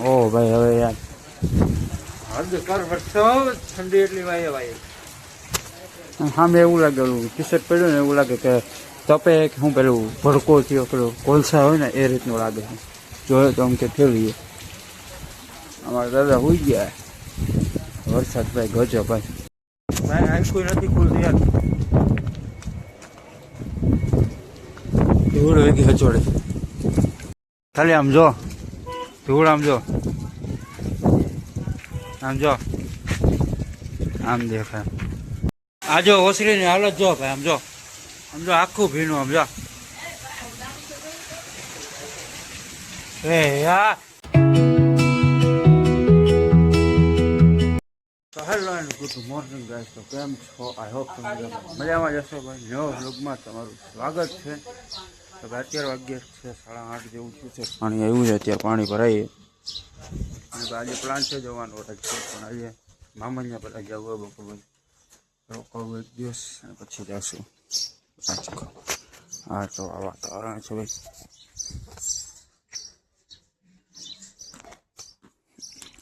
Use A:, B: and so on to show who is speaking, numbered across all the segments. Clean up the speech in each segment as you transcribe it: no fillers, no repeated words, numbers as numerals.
A: ઓ ભાઈ હવે યાર હદ કર વરસો ઠંડી એટલી વાય સામે એવું લાગે ઓલું ટી શર્ટ પડ્યું ને એવું લાગે કે તપે કે હું પેલું ભડકો થયો પેલું કોલસા હોય ને એ રીતનું લાગે છે જોયો તો આમ કે ફેરવીએ અમારા દાદા હોઈ ગયા વરસાદ ભાઈ ગજો ભાઈ ભાઈ આખું નથી ખુલતી યાર ધૂળ વેગી હચોડે ખાલી આમ જો ધૂળ આમ જો આમ દેખાય આ જો ઓસરીની હાલત જો ભાઈ આમ જો આખું ભીનું આમ જો એ યાર તો hello and good morning guys તો કેમ છો આઈ હોપ તમે મજામાં જશો ભાઈ નવો વ્લોગમાં તમારું સ્વાગત છે તો અત્યારે વાગ્યા છે 8:30 જેવું થયું છે પાણી આવ્યું છે અત્યારે પાણી ભરાઈએ અને આજે પ્લાન છે જવાનો છે પણ આજે મામાને પહેલાં જવું બપોર રોકાવું એક દિવસ અને પછી જશું હા તો આ વાતાવરણ છે ભાઈ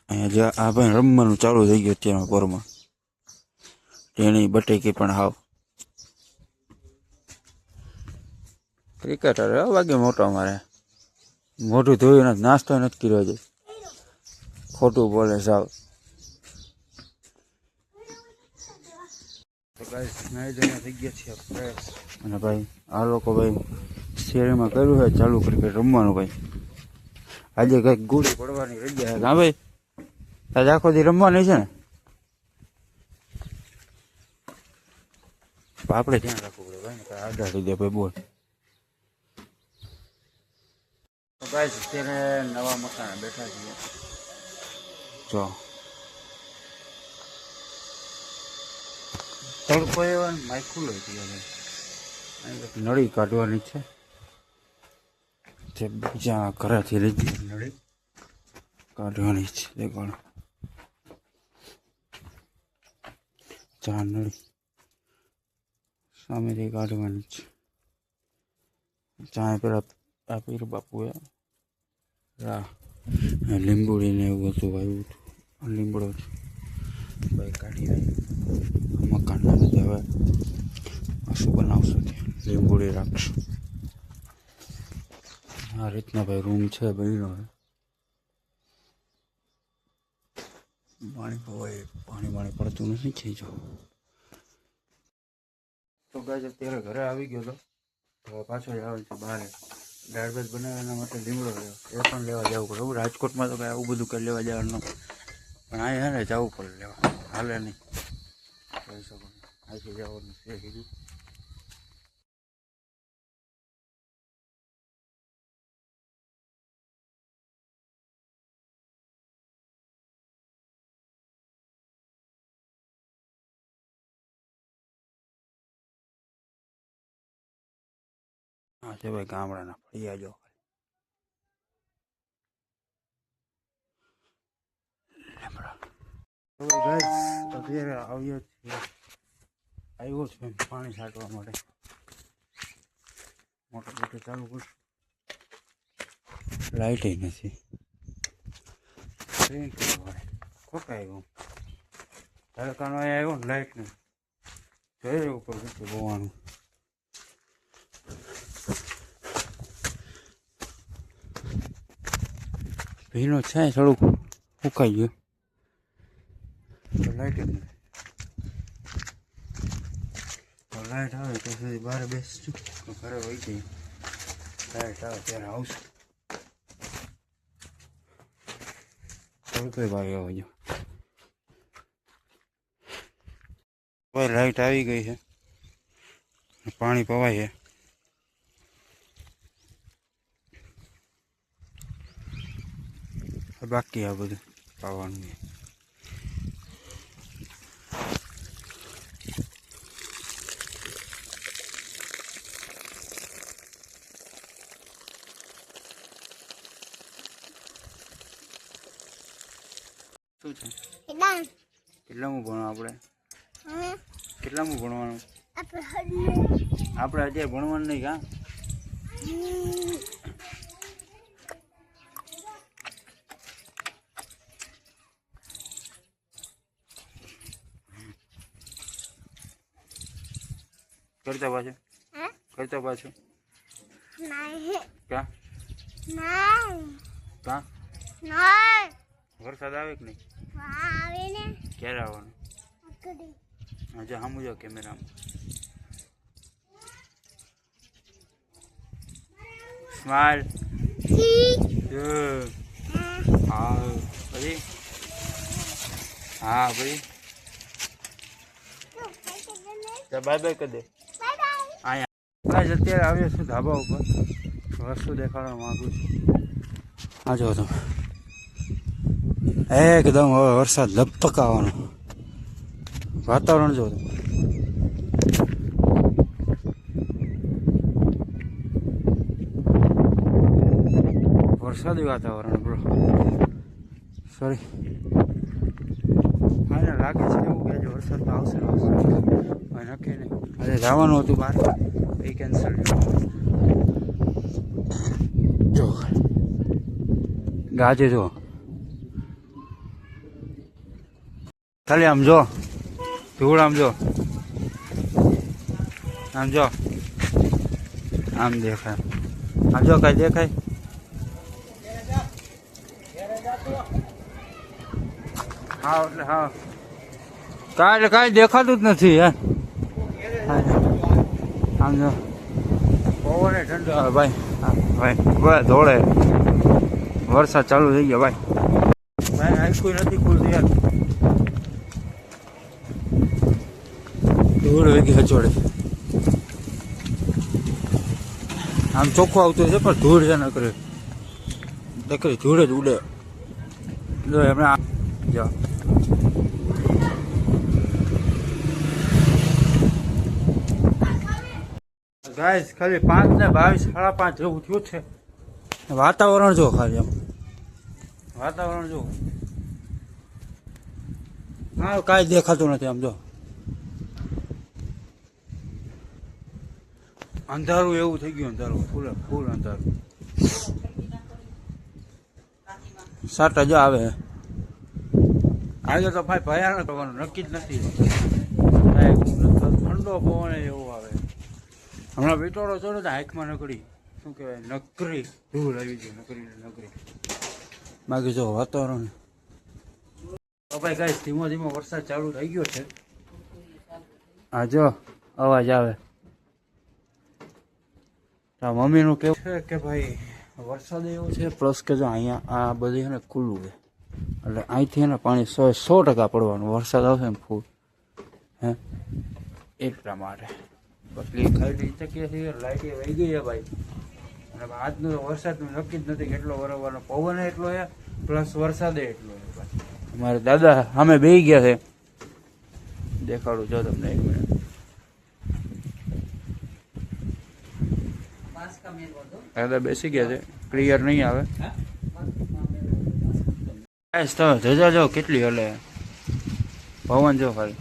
A: અહીંયા જ્યાં આ ભાઈ રમવાનું ચાલુ થઈ ગયું અત્યારમાં પોરમાં તેની બટેકી પણ હાવ ક્રિકેટર વાગે મોટો અમારે મોટું ધોયું નથી નાસ્તો નથી કર્યો છે ખોટું બોલે સાવ તો ગાઈસ નાઈ ધોઈને થઈ ગયા છીએ ફ્રેશ અને ભાઈ આ લોકો ભાઈ શેરીમાં કર્યું છે ચાલુ ક્રિકેટ રમવાનું ભાઈ આજે કંઈક ગોળી પડવાની રજા છે હા ભાઈ આજે આખો દી રમવાની છે ને આપણે ધ્યાન રાખવું પડે ભાઈ ને આડા થઈ જાય ભાઈ બોલ તો ગાઈસ અત્યારે નવા મકાન બેઠા છીએ જો તડકો એવો માઇક ખુલ્લો નળી કાઢવાની છે જે બીજા ઘરેથી લીધી નળી કાઢવાની છે દેખાડો ચા નળી સામેથી કાઢવાની છે ચા પેલા આપી બાપુએ લીંબુડી ને એવું હતું આવ્યું હતું લીમડો છે ભાઈ કાઢી આવ્યું મકાન હવે શું બનાવશો ત્યાં લીંબુડી રાખશું આ રીતના ભાઈ રૂમ છે બનીનો પાણી પડતું નથી છે જો તો ગાય અત્યારે ઘરે આવી ગયો હતો તો પાછો જ આવે છે બહાર દાળ ભાત બનાવવાના માટે લીમડો લેવો એ પણ લેવા જવું પડે એવું રાજકોટમાં તો કાંઈ આવું બધું કંઈ લેવા જવાનું પણ અહીંયા ને જવું પડે લેવા હાલે નહીં કહી શકો અહીંથી જવાનું છે કીધું હા છે ભાઈ ગામડાના ફળિયા જો અત્યારે આવ્યો છે પાણી છાંટવા માટે મોટર બોટર ચાલુ કરશું લાઇટ નથી ખોટાઈ ગયું તડકાનો આવ્યો ને લાઇટ નહીં જોઈ ઉપર જોવાનું ભીનો છે થોડુંક ફૂંકાઈ ગયું તો લાઇટ જ નથી લાઇટ આવે તો સુધી બહાર બેસશું ઘરે વહી જઈએ લાઇટ આવે ત્યારે આવશું થોડું ભાઈ આવે જો ભાઈ લાઇટ આવી ગઈ છે પાણી પવાય છે બાકી આ બધું પાવાનું શું છે કેટલામું ભણો આપણે કેટલામું ભણવાનું આપણે અત્યારે ભણવાનું નહીં કા કરતા પાછું કરતા પાછું ક્યાં ક્યાં વરસાદ આવે કે નહીં? ક્યારે આવવાનું? આજે સામું જાઓ કેમેરામાં. સ્માઈલ. હા પછી હા ભાઈ બાય બાય કરી દે. અહીંયા અત્યારે આવ્યો છું ધાબા ઉપર, વસ્તુ દેખાડવા માંગુ છું. આ જો તમે એકદમ હવે વરસાદ લપક આવવાનો વાતાવરણ જો તમે. વરસાદી વાતાવરણ બ્રો. સોરી મને લાગે છે એવું કે વરસાદ તો આવશે નક્કી નહીં. આજે જવાનું હતું બહાર એ કેન્સલ. જો ગાજે જો ખાલી આમ જો ધૂળ આમ જો આમ દેખાય આમ જો કઈ દેખાય હા એટલે હા કાંઈ દેખાતું જ નથી યાર. આમ જો પવન ઠંડો આવે ભાઈ. ભાઈ બસ ધોળે વરસાદ ચાલુ થઈ ગયો ભાઈ. ભાઈ આખું નથી ખુલતું યાર. ધૂળ વેગી હચોડે આમ ચોખ્ખું આવતું છે પણ ધૂળ છે નકરી ધૂળ જ ઉડે. જો એમણે જો ગાઈસ ખાલી 5 ને 22 5:30 જેવું થયું છે. વાતાવરણ જો ખાલી આમ વાતાવરણ જો હા કાંઈ દેખાતું નથી. આમ જો અંધારું એવું થઈ ગયું. અંધારું ફૂલ અંધારું. સાટા જો આવે આજે તો ભાઈ ભયાનક થવાનું નક્કી જ નથી. ઠંડો પવન એવું આવે. હમણાં વિટોળો ચડો તો હાઈકમાં નકરી શું કહેવાય નકરી ધૂળ આવી ગઈ. નકરી બાકી જો વાતાવરણ ભાઈ કાંઈ ધીમો ધીમો વરસાદ ચાલુ થઈ ગયો છે. હા જો અવાજ આવે. મમ્મીનું કેવું છે કે ભાઈ વરસાદ એવો છે પ્લસ કે જો અહીંયા આ બધી ને ખુલ્લું છે એટલે અહીંથી ને પાણી 100% પડવાનું. વરસાદ આવશે ને ફૂલ હે એટલા માટે બટલી ખાઈ શકીએ છીએ. લાઈટ વહી ગઈ છે ભાઈ. અને આજનો વરસાદનું નક્કી જ નથી કેટલો વરસવાનો. પવન એટલો છે પ્લસ વરસાદે એટલો છે ભાઈ. અમારે દાદા સામે બેસી ગયા છે. દેખાડું જો તમને 1 મિનિટ. દાદા બેસી ગયા છે. ક્લિયર નહીં આવે. તમે જજા જો કેટલી હલે પવન જો ખાલી.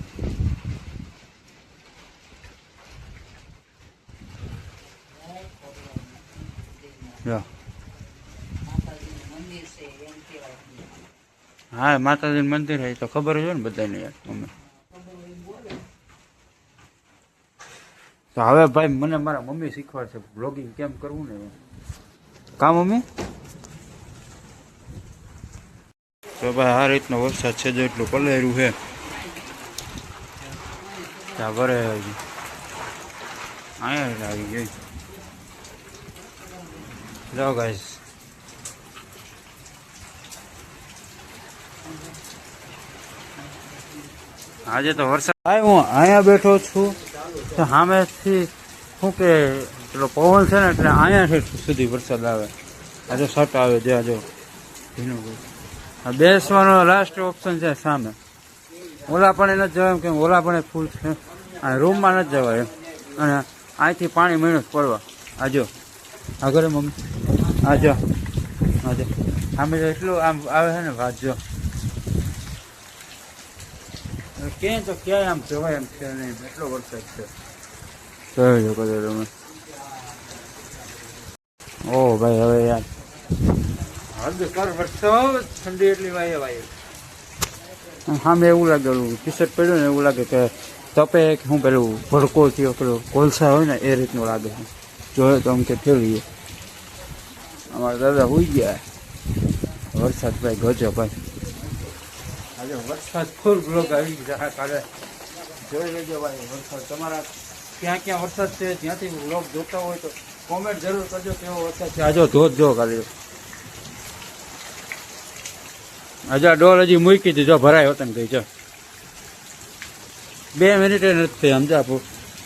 A: હા માતાજીનું મંદિર છે તો ખબર જ હોય ને બધાને યાર. અમે તો હવે ભાઈ મને મારા મમ્મી શીખવાડશે બ્લોગિંગ કેમ કરવું ને. કા મમ્મી? તો ભાઈ આ રીતનો વરસાદ છે જો એટલું પલળ્યું છે ત્યાં ભરે અહીંયા આવી ગઈ. જો ગાઈસ આજે તો વરસાદ ભાઈ હું અહીંયા બેઠો છું તો સામેથી શું કે પેલો પવન છે ને એટલે અહીંયા સુધી વરસાદ આવે. આજે સટ આવે જ્યાં જો આ બેસવાનો લાસ્ટ ઓપ્શન છે સામે. ઓલા પણ નથી જવાય એમ કે ઓલા પણ ફૂલ છે અને રૂમમાં નથી જવાય એમ. અને અહીંથી પાણી મહિનો પડવા આજો આગળ મમ્મી આજો સામે એટલું આમ આવે છે ને વાત જો ક્યાંય તો ક્યાંય આમ જવાય એમ છે નહીં એટલો વરસાદ છે. જોઈ લો કદાચ તમે. ઓ ભાઈ હવે યાર હદ કર વરસાદ ઠંડી એટલી વાય સામે એવું લાગેલું ટી શર્ટ પડ્યું ને એવું લાગે કે તપે કે હું પેલું ભડકો થયો પેલો કોલસા હોય ને એ રીતનું લાગે છે. જોયો તો આમ કે ફેરવીએ. અમારા દાદા હોઈ ગયા. વરસાદ ભાઈ ગજો ભાઈ. આજે વરસાદ ફૂલ બ્લોક આવી ગયા કાલે જોઈ લેજો ભાઈ. વરસાદ તમારા ક્યાં ક્યાં વરસાદ છે જ્યાંથી બ્લોગ જોતા હોય તો કોમેન્ટ જરૂર કરજો કેવો વરસાદ છે. આજો ધોધ જો કાલે આજે ડોલ હજી મૂકી હતી જો ભરાય હોતા ને ગઈ જો 2 મિનિટે નથી થઈ સમજા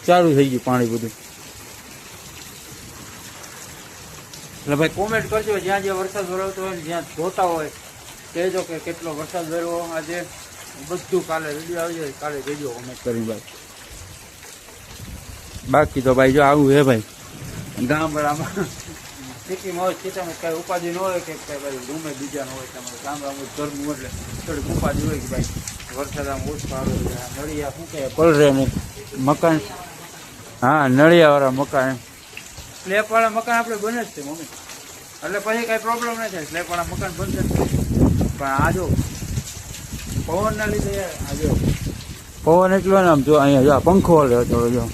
A: ચાલુ થઈ ગયું પાણી બધું. એટલે ભાઈ કોમેન્ટ કરજો જ્યાં જ્યાં વરસાદ વરસતો હોય જ્યાં જોતા હોય કહેજો કે કેટલો વરસાદ વરવો આજે. બધું કાલે વિડીયો આવી જાય કાલે કહેજો કોમેન્ટ કરી ભાઈ. બાકી તો ભાઈ જો આવું હે ભાઈ ગામડામાં સિટીમાં હોય સિટીમાં કાંઈ ઉપાધિ ન હોય કે ભાઈ રૂમે બીજા ન હોય તમારે ગામડામાં ઘરનું એટલે થોડીક ઉપાધિ હોય કે ભાઈ વરસાદ આમ ઓછો આવે નળિયા શું કહે પલરે નહીં મકાન. હા નળિયાવાળા મકાન સ્લેબવાળા મકાન આપણે બને જ છે મમ્મી એટલે પછી કાંઈ પ્રોબ્લેમ નહીં થાય. સ્લેબવાળા મકાન બનશે પણ આ જો પવનના લીધે આ જો પવન એટલો ને આમ જો અહીંયા જો પંખો લે થોડો જો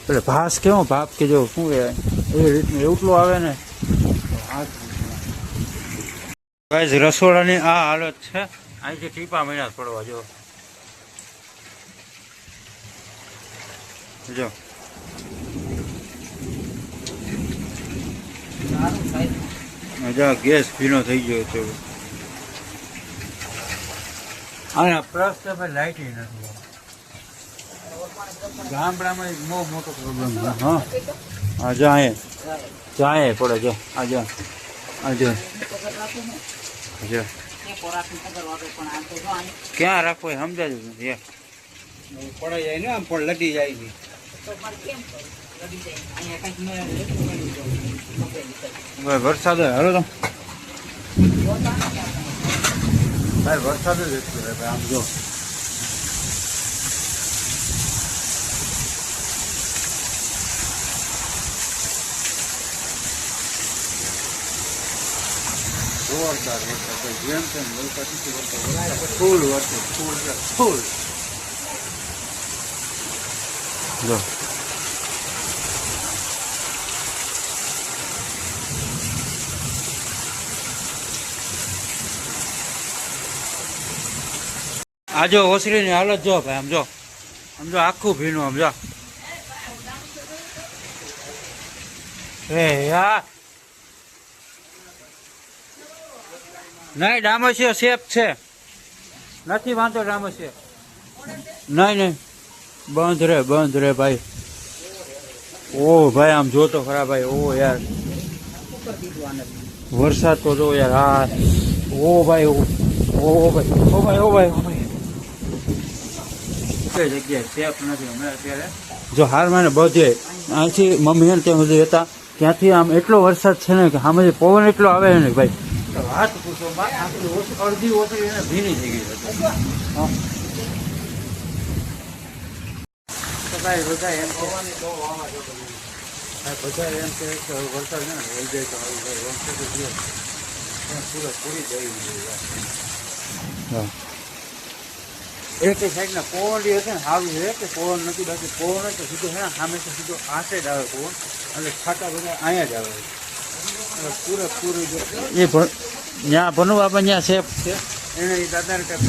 A: એટલે ભાસ કેવો ભાપ કે જો શું કહેવાય એ રીતનું એટલું આવે ને. રસોડાની આ હાલત છે. અહીંથી ટીપા મહિના પડવા જો જો ગેસ ભીનો થઈ ગયો છે. અને પ્લસ તો ભાઈ લાઇટ નથી ગામડામાં એક બહુ મોટો પ્રોબ્લેમ છે. હા હા જાય પડે જો આજે ક્યાં રાખવો એ સમજાતું નથી. પડે જાય ને આમ પણ લટી જાય છે. વરસાદ હાલો તો ભાઈ વરસાદ જ એટલું ભાઈ આમ જો જોરદાર વરસાદ જેમ તેમ ફૂલ વરસાદ ફૂલ જો આ જો ઓસરીની હાલત જો ભાઈ આમ જો આખું ભીનું આમ જો યાર નહીં ડામસીઓ સેફ છે નથી વાંધો ડામસીઓ નહીં બંધ રે ભાઈ. ઓ ભાઈ આમ જોતો ખરા ભાઈ. ઓ યાર વરસાદ તો જો યાર. હા ઓ ભાઈ કઈ જગ્યાએ સેફ નથી હમણાં અત્યારે જો હાલમાં ને બધે અહીંથી મમ્મી ને ત્યાં સુધી હતા ત્યાંથી આમ એટલો વરસાદ છે ને કે સામે પવન એટલો આવે ને ભાઈ વાત પૂછો અડધી ઓસરી ભીની થઈ ગઈ હતી. બધા એમ કે વરસાદ ને વહી જાય તો પૂરી જઈ એક સાઈડ ના પવન હતી ને સારું છે કે પવન નથી બાકી પવન તો સીધો છે ને સામે તો સીધો આ સાઈડ આવે પવન એટલે છાટા બધા અહીંયા જ આવે પૂરેપૂરું એ ત્યાં ભણવું આપણે ત્યાં સેફ છે એને દાદાને કંઈ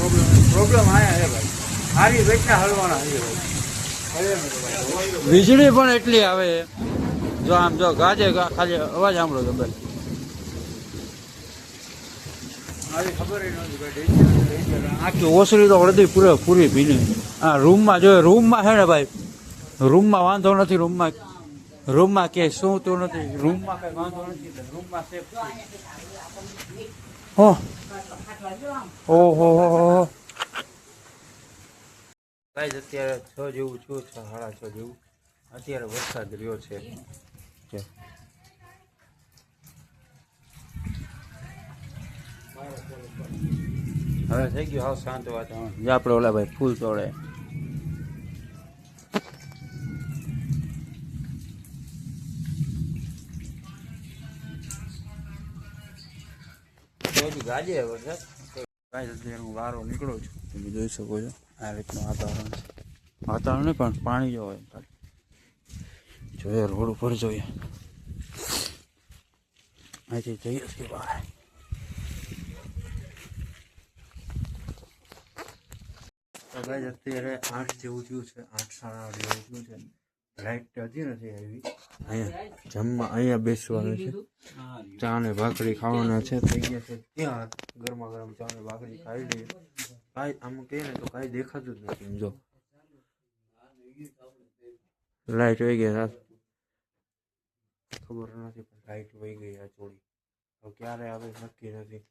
A: પ્રોબ્લેમ આવ્યા છે ભાઈ. સારી વેચના હલવાના છે ભાઈ. વીજળી પણ એટલી આવે જો આમ જો ગાજે ખાલી અવાજ સાંભળો તો ભાઈ ખબર આખી ઓસરી તો અડધી પૂરી ભીની. હા રૂમમાં જો રૂમમાં છે ને ભાઈ રૂમમાં વાંધો નથી. રૂમમાં કે શું તો નથી રૂમમાં કઈ વાંધો નથી રૂમમાં સેફ છે. ઓહો ગાઈસ અત્યારે 6 જેવું છું 6 સાડા 6 જેવું અત્યારે વરસાદ રહ્યો છે. હવે થઈ ગયું હાવ શાંત વાતાવરણ. આપણે ઓલા ભાઈ ફૂલ તોડે ગાજે વરસાદ. હું વારો નીકળું છું તમે જોઈ શકો છો આ રીતનું વાતાવરણ છે. વાતાવરણ નહીં પણ પાણી જો હોય ખાલી જોઈએ રોડ ઉપર જોઈએ અહીંથી જઈએ છીએ બહાર અત્યારે 8 જેવું થયું છે 8 સાડા 8 જેવું થયું છે લાઈટ હજી નથી આવી અહીંયા જમવા અહીંયા બેસવાનું છે ચા ને ભાખરી ખાવાના છે થઈ ગયા છે ત્યાં ગરમા ગરમ ચા ને ભાખરી ખાઈ લઈએ કાંઈ આમ કહે ને તો કાંઈ દેખાતું જ નથી એમ જો લાઈટ વહી ગયા ખબર નથી પણ લાઈટ વહી ગઈ આ ચોળી હવે ક્યારે આવે નક્કી નથી